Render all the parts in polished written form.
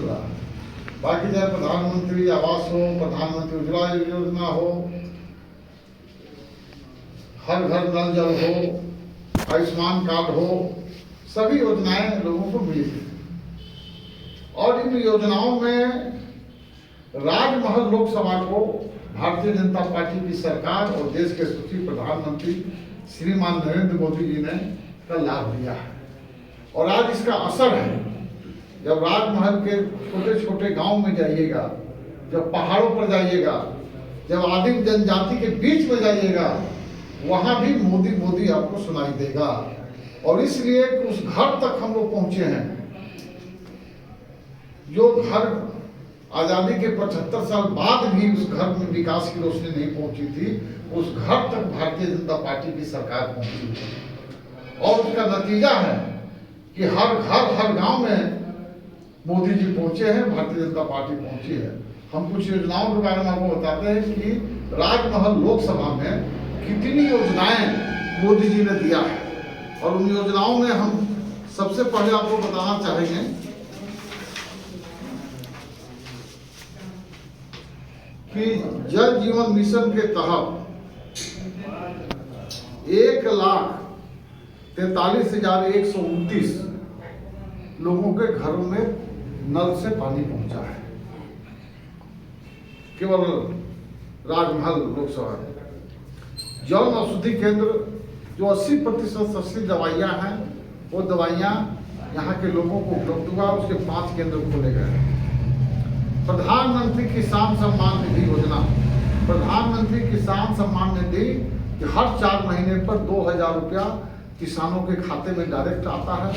रहा है। बाकी चाहे प्रधानमंत्री आवास हो, प्रधानमंत्री उज्ज्वला योजना हो, हर घर नल जल हो, आयुष्मान कार्ड हो, सभी योजनाएं लोगों को मिली थी। और इन योजनाओं में राजमहल लोकसभा को भारतीय जनता पार्टी की सरकार और देश के यशस्वी प्रधानमंत्री श्रीमान नरेंद्र मोदी जी ने का लाभ दिया है। और आज इसका असर है, जब राजमहल के छोटे छोटे गांव में जाइएगा, जब पहाड़ों पर जाइएगा, जब आदिम जनजाति के बीच में जाइएगा, वहां भी मोदी मोदी आपको सुनाई देगा। और इसलिए उस घर तक हम लोग पहुंचे हैं जो घर आजादी के 75 साल बाद भी उस घर में विकास की रोशनी नहीं पहुंची थी, उस घर तक भारतीय जनता पार्टी की सरकार पहुंची थी। और उसका नतीजा है कि हर घर हर गांव में मोदी जी पहुंचे हैं, भारतीय जनता पार्टी पहुंची है। हम कुछ योजनाओं के बारे में आपको बताते हैं कि राजमहल लोकसभा में कितनी योजनाएं मोदी जी ने दिया है। और उन योजनाओं में हम सबसे पहले आपको बताना चाहेंगे कि जल जीवन मिशन के तहत 1,43,129 लोगों के घरों में नल से पानी पहुंचा है, केवल राजमहल लोकसभा में। जन औषधि केंद्र जो 80% सस्ती दवाइयां हैं, वो दवाइयां यहाँ के लोगों को उपलब्ध हुआ, उसके 5 केंद्र खोले गए। प्रधानमंत्री किसान सम्मान निधि योजना, प्रधानमंत्री किसान सम्मान निधि कि हर 4 महीने पर 2,000 रुपया किसानों के खाते में डायरेक्ट आता है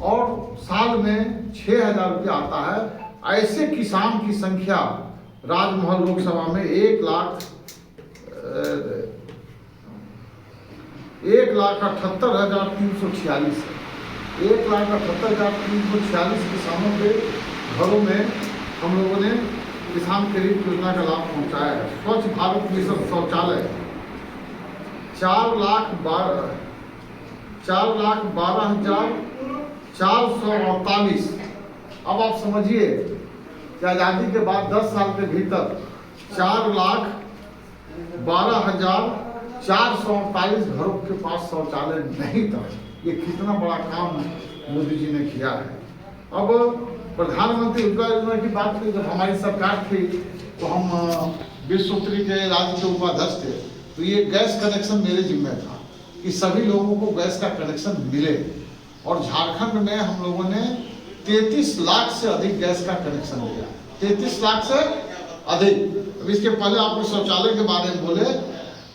और साल में 6,000 रुपया आता है। ऐसे किसान की संख्या राजमहल लोकसभा में 1,78,346 है। 1,78,346 किसानों के घरों में हम लोगों ने किसान क्रेडिट योजना का लाभ पहुंचाया है। स्वच्छ भारत मिशन शौचालय 4,12,448। अब आप समझिए कि आज़ादी के बाद 10 साल के भीतर 4,12,448 घरों के पास शौचालय नहीं था। ये कितना बड़ा काम मोदी जी ने किया है। अब प्रधानमंत्री उज्ज्वला योजना की बात करें, जब हमारी सरकार थी तो हम विश्वोत्तरी के राज्य के उपाध्यक्ष थे, तो ये गैस कनेक्शन मेरे जिम्मे था कि सभी लोगों को गैस का कनेक्शन मिले। और झारखंड में हम लोगों ने 33 लाख से अधिक गैस का कनेक्शन दिया, 33 लाख से अधिक। अब इसके पहले आपको शौचालय के बारे में बोले,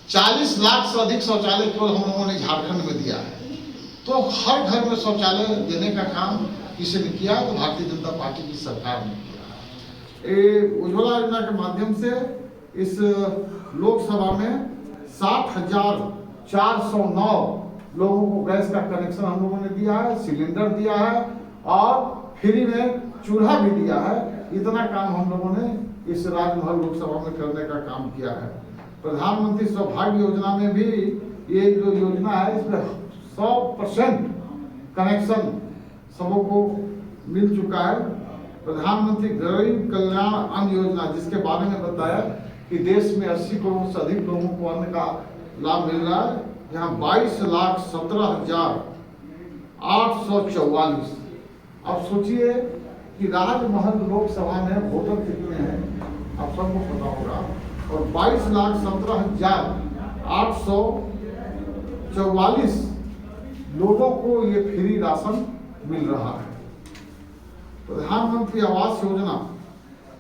40 लाख से अधिक शौचालय केवल हम लोगों ने झारखंड में दिया है। तो हर घर में शौचालय देने का काम किसी ने किया, तो भारतीय जनता पार्टी की सरकार ने किया। उज्ज्वला योजना के माध्यम से इस लोकसभा में 60,409 लोगों को गैस का कनेक्शन हम लोगों ने दिया है, सिलेंडर दिया है और फ्री में चूल्हा भी दिया है। इतना काम हम लोगों ने इस राजमहल लोकसभा में करने का काम किया है। प्रधानमंत्री सौभाग्य योजना में भी ये जो योजना है, इसमें 100% कनेक्शन सबों को मिल चुका है। प्रधानमंत्री गरीब कल्याण अन्न योजना, जिसके बारे में बताया कि देश में 80 करोड़ से अधिक लोगों को अन्न का लाभ मिल रहा है। यहाँ 22,17,844। अब सोचिए कि राजमहल लोकसभा में वोटर कितने हैं, आप सबको पता होगा। और 22,17,844 लोगों को ये फ्री राशन मिल रहा है। प्रधानमंत्री आवास योजना,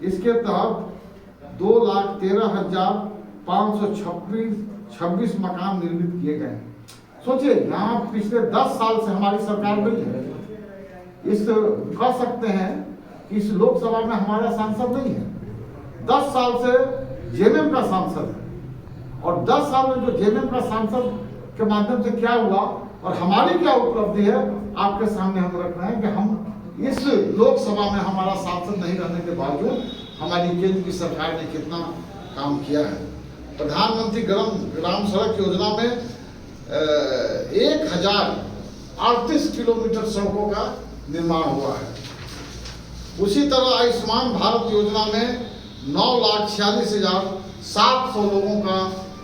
इसके तहत 2,13,526 मकान निर्मित किए गए हैं। सोचिए, यहाँ पिछले 10 साल से हमारी सरकार गई है। इस कह सकते हैं कि इस लोकसभा में हमारा सांसद नहीं है, 10 साल से जेएमएम का सांसद है। और 10 साल में जो जेएमएम का सांसद के माध्यम से क्या हुआ और हमारी क्या उपलब्धि है, आपके सामने हम रख रहे हैं कि हम इस लोकसभा में हमारा सांसद नहीं रहने के बावजूद हमारी केंद्र की सरकार ने कितना काम किया है। प्रधानमंत्री ग्राम सड़क योजना में 1,038 किलोमीटर सड़कों का निर्माण हुआ है। उसी तरह आयुष्मान भारत योजना में 9,46,700 लोगों का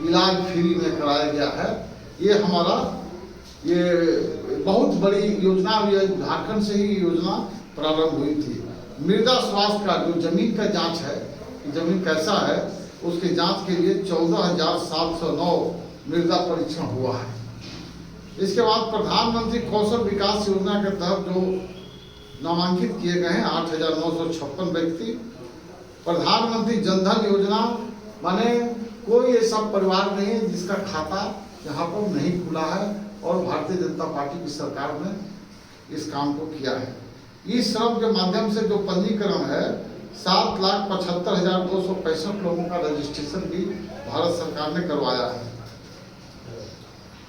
इलाज फ्री में कराया गया है। ये हमारा बहुत बड़ी योजना, झारखंड से ही योजना प्रारंभ हुई थी। मृदा स्वास्थ्य का जो जमीन का जांच है, जमीन कैसा है, उसके जांच के लिए 14,709 मृदा परीक्षण हुआ है। इसके बाद प्रधानमंत्री कौशल विकास योजना के तहत जो नामांकित किए गए हैं 8,956 व्यक्ति। प्रधानमंत्री जनधन योजना, माने कोई ऐसा परिवार नहीं है जिसका खाता यहाँ पर नहीं खुला है, और भारतीय जनता पार्टी की सरकार ने इस काम को किया है। इस श्रम के माध्यम से जो पंजीकरण है 7,75,265 लोगों का रजिस्ट्रेशन भी भारत सरकार ने करवाया है।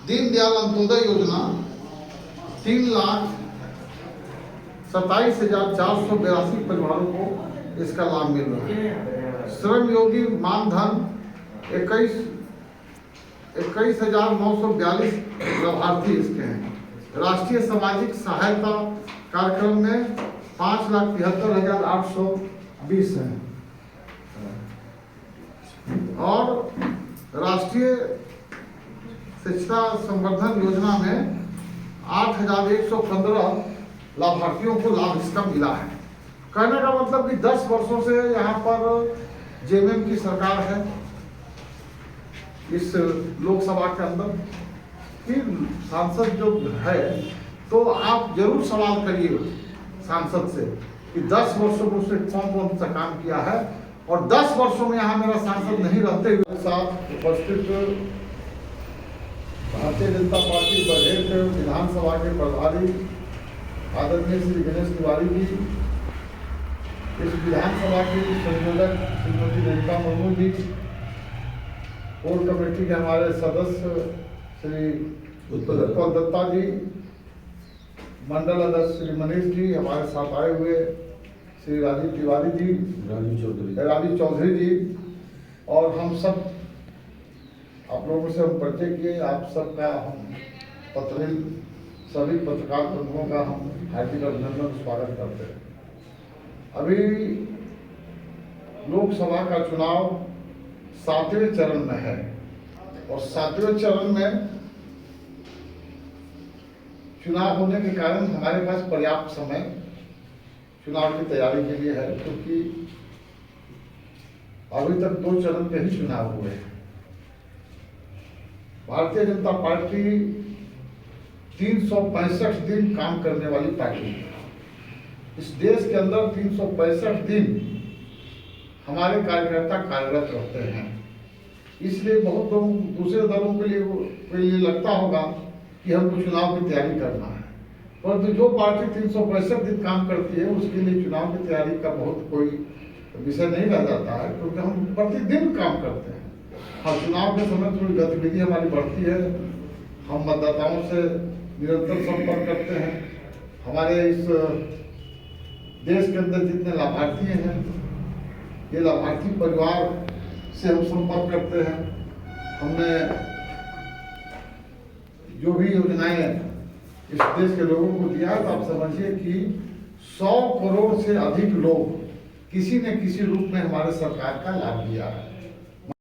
दीनदयाल अंत्योदय योजना 3,27,482 परिवारों को इसका लाभ मिल रहा है। श्रम योगी मानधन 21,942 लाभार्थी इसके हैं। राष्ट्रीय सामाजिक सहायता कार्यक्रम में 5,73,820 हैं, और राष्ट्रीय शिक्षा संवर्धन योजना में 8,115 लाभार्थियों को लाभ इसका मिला है। कहने का मतलब कि 10 वर्षों से यहाँ पर जेएमएम की सरकार है इस लोकसभा के अंदर। फिर सांसद जो है, तो आप जरूर सवाल करिए सांसद से कि 10 वर्षों में उसने कौन कौन सा काम किया है, और 10 वर्षों में यहाँ मेरा सांसद नहीं रहते हुए साथ उपस्थित भारतीय जनता पार्टी बजट विधानसभा के प्रभारी आदरणीय श्री गणेश तिवारी जी, इस विधानसभा की संयोजक श्रीमती रेणुका मुर्मू जी, कोर कमेटी के हमारे सदस्य श्री उत्पल दत्ता जी, मंडल अध्यक्ष श्री मनीष जी, हमारे साथ आए हुए श्री राजीव तिवारी जी, राजीव चौधरी जी, और हम सब आप लोगों से हम परिचय किए। आप सबका हम सभी पत्रकार बंधुओं का हम हार्दिक अभिनंदन स्वागत करते हैं। अभी लोकसभा का चुनाव 7वें चरण में है, और 7वें चरण में चुनाव होने के कारण हमारे पास पर्याप्त समय चुनाव की तैयारी के लिए है, क्योंकि अभी तक 2 चरण के ही चुनाव हुए हैं। भारतीय जनता पार्टी 365 दिन काम करने वाली पार्टी है। इस देश के अंदर 365 दिन हमारे कार्यकर्ता कार्यरत रहते हैं। इसलिए बहुत लोग दूसरे दलों के लिए लगता होगा कि हमको चुनाव की तैयारी करना है, परंतु जो पार्टी 365 दिन काम करती है उसके लिए चुनाव की तैयारी का बहुत कोई विषय नहीं रह जाता है, क्योंकि हम प्रतिदिन काम करते हैं। हाँ, चुनाव के समय थोड़ी गतिविधि हमारी बढ़ती है, हम मतदाताओं से निरंतर संपर्क करते हैं। हमारे इस देश के अंदर जितने लाभार्थी हैं, ये लाभार्थी परिवार से हम संपर्क करते हैं। हमने जो भी योजनाएं इस देश के लोगों को दिया, तो आप समझिए कि 100 करोड़ से अधिक लोग किसी न किसी रूप में हमारे सरकार का लाभ लिया है।